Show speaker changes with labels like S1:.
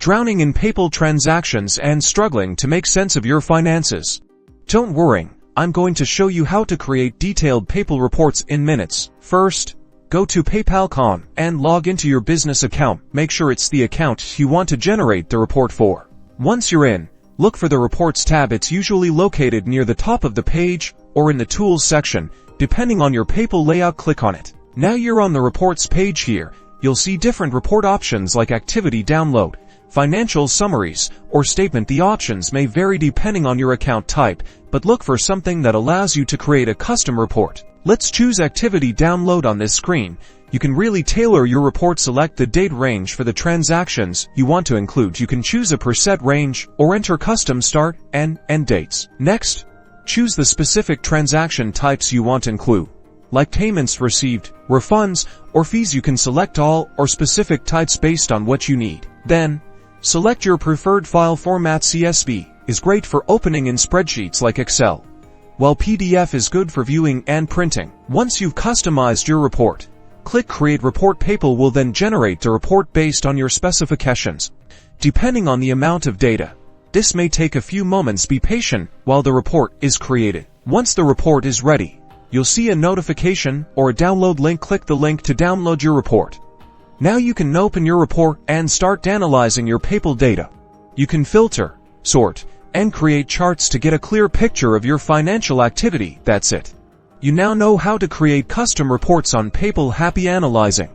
S1: drowning in PayPal transactions and struggling to make sense of your finances? Don't worry, I'm going to show you how to create detailed PayPal reports in minutes. First, go to PayPal.com and log into your business account. Make sure it's the account you want to generate the report for. Once you're in, look for the Reports tab. It's usually located near the top of the page or in the Tools section, depending on your PayPal layout. Click on it. Now you're on the Reports page. Here, you'll see different report options like Activity Download, Financial Summaries, or Statement. The options may vary depending on your account type, but look for something that allows you to create a custom report. Let's choose Activity Download on this screen. You can really tailor your report. Select the date range for the transactions you want to include. You can choose a preset range or enter custom start and end dates. Next, choose the specific transaction types you want to include, like payments received, refunds, or fees. You can select all or specific types based on what you need. Then, select your preferred file format. CSV is great for opening in spreadsheets like Excel, while PDF is good for viewing and printing. Once you've customized your report, click Create Report. PayPal will then generate the report based on your specifications, depending on the amount of data. This may take a few moments. Be patient while the report is created. Once the report is ready, you'll see a notification or a download link. Click the link to download your report. Now you can open your report and start analyzing your PayPal data. You can filter, sort, and create charts to get a clear picture of your financial activity. That's it. You now know how to create custom reports on PayPal. Happy analyzing!